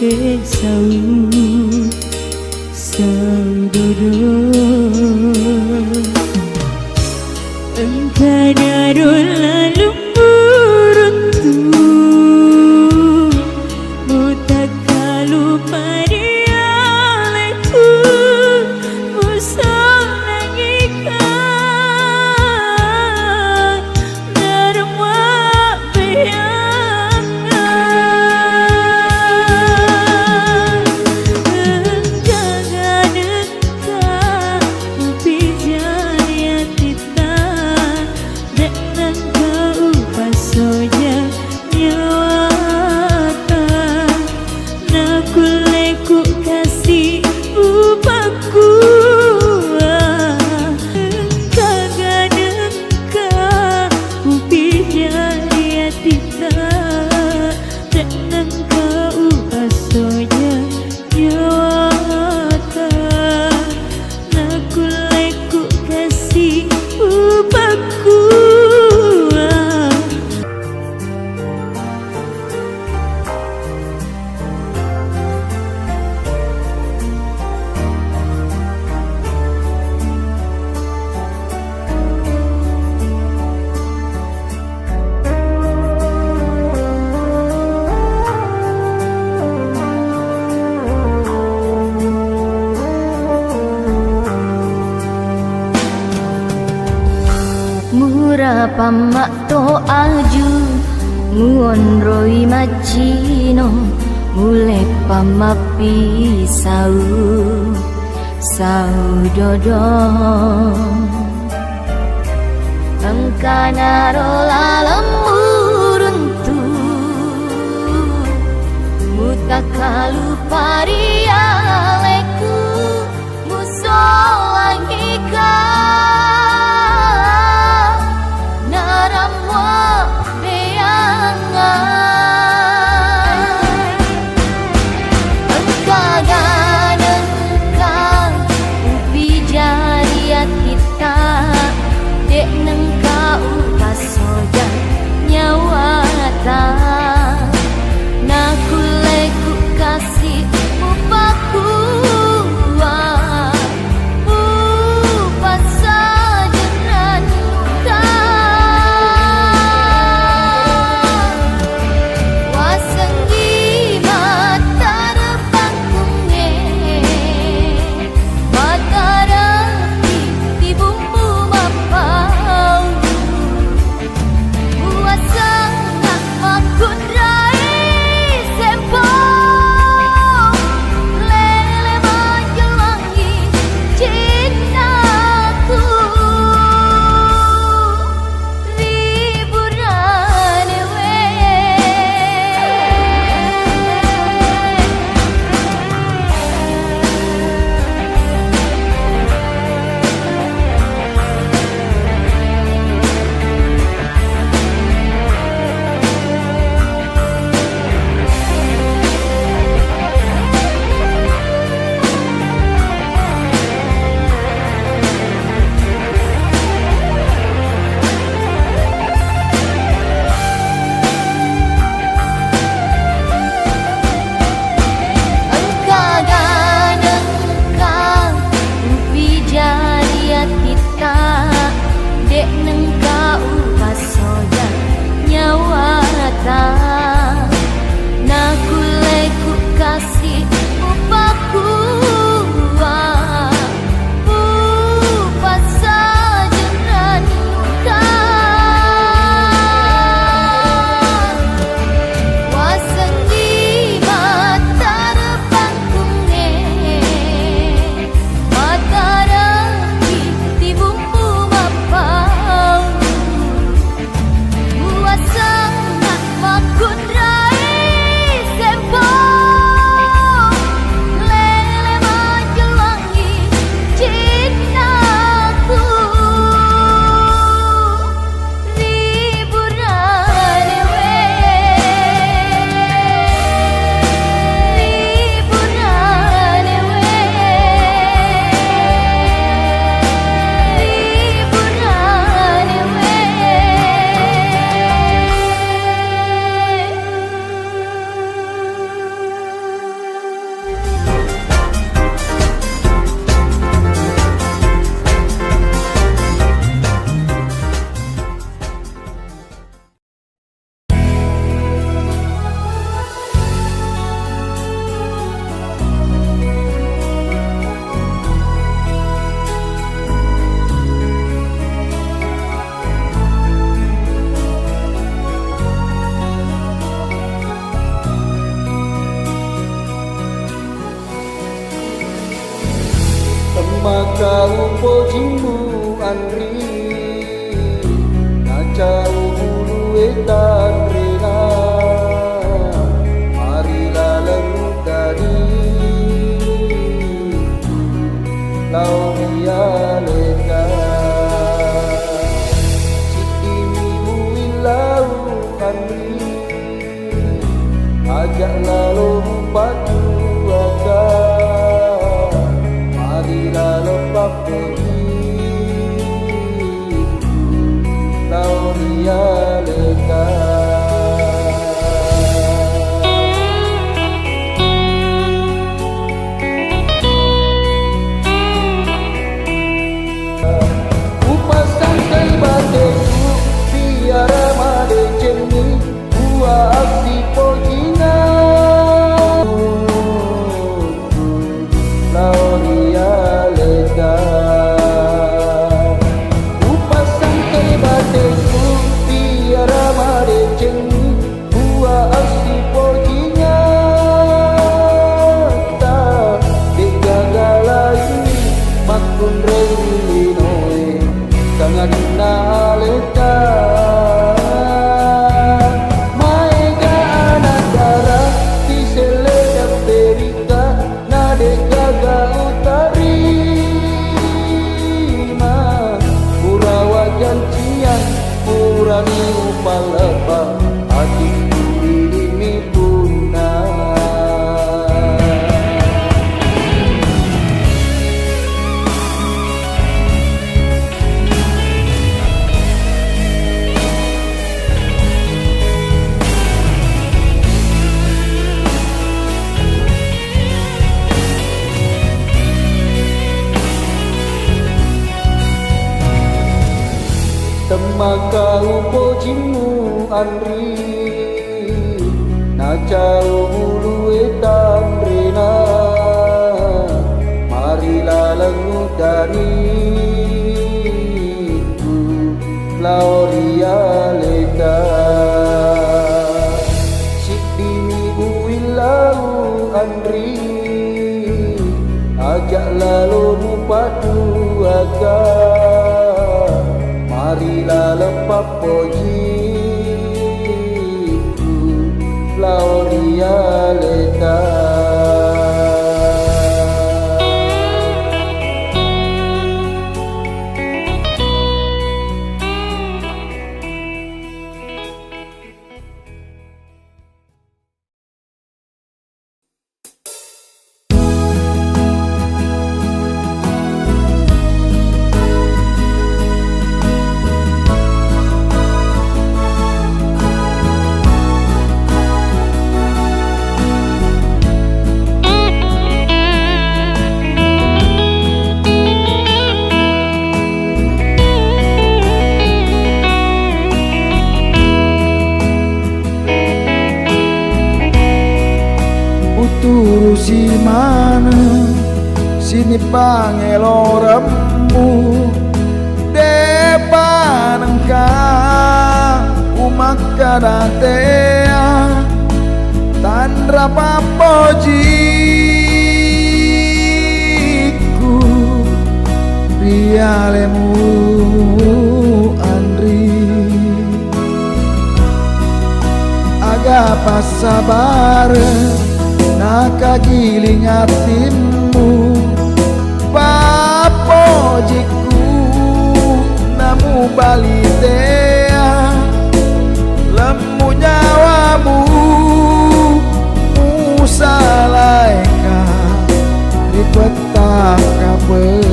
ke saudara engkau darul lalu beruntu mutakalu parialeku musalangikan darma bayangan engkau bijaya tita dengan kau pasoja nyawata nakuleku kasih upaku kaganengka bijaya tita dengan kau pasoja nyawata nakuleku kasih upaku mura pamak to aju muon roi macino mule pamapi sau dodo engkana rolalem uruntu mutakalu parialeku musolangika nakuleku kasih upa kau pojimu Andri Najau bulu etan rena Marilah lengu tadi Lau dia leka Cikini builau Andri Ajak lalu padu agak Marilah lepas pergi Lau dia leka Upasang kai bateku Biara made cemi Buah aksi pojina Lau dia leka Upasang kai bateku Biara made cemi Buah aksi pojina Tak digagalai Makun relinoe Sangat naleta Maega anagara Tisele Amerika Nade gaga utari Ma Purawa janjian Purani upalapa Hati diri punah Temakau pojimu Andri Najau bulu etan rena Marilah lengu dani Lau dia leka Sikdini builau Andri Ajak lalu padu agak Marilah lepas pojiku Lau dia leka Turusi mana sini pangeloremu depanengka umakadatea tandra papojiku rialemu Andri agak pas sabar nakagiling hatimu papojiku namu balitea lemu nyawamu musalaeka ripetah kabeh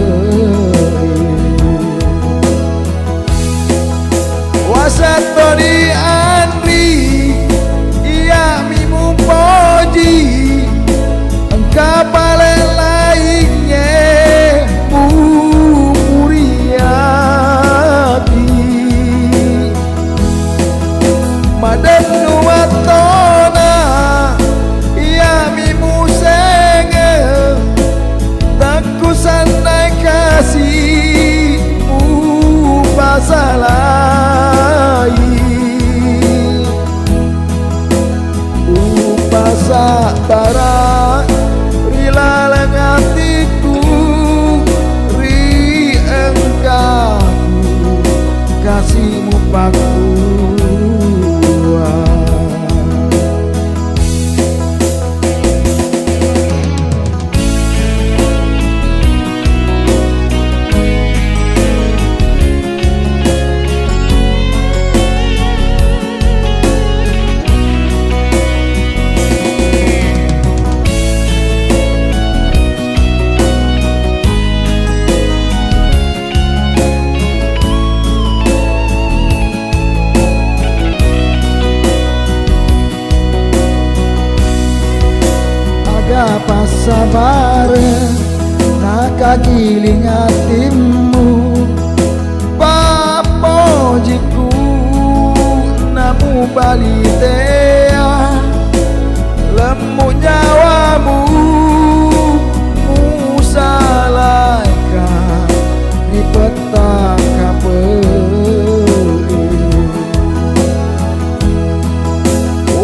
wasatoni Andri iya mimu poji kapal lainnya muriati madan nuwatona iya mimu senge takku sanai kasihmu pasalai upasa barat rilalang hatiku ri Agapa sabar nakagiling hatimu Papo jiku namu balitea lemu nyawamu musalaikan di petaka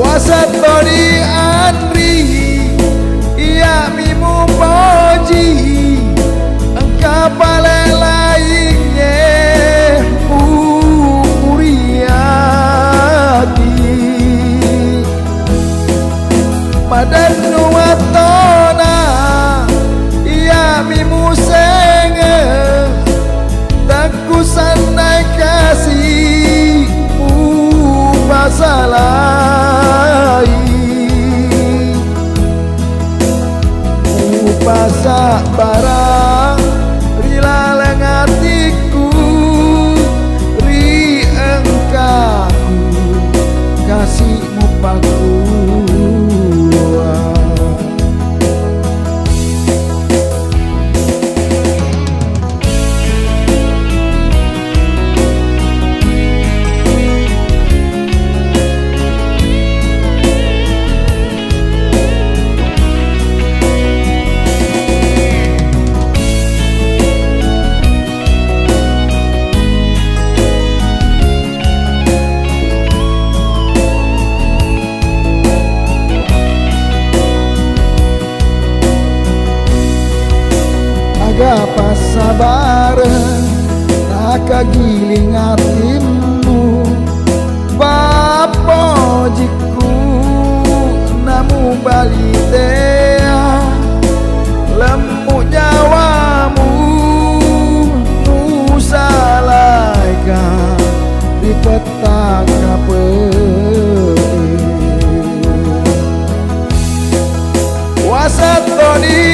wasat bodi andri ia mimu poji engkau paling lainnya ukuriati madan nuwatona ia mimu senge takusan naik kasih pasalai pasak barang rila lengatiku ri engkaku kasihmu pakuan Agapa sabar nakagiling hatimu Papo jiku namu balitea lemu nyawamu musalaikan di petaka wasat toni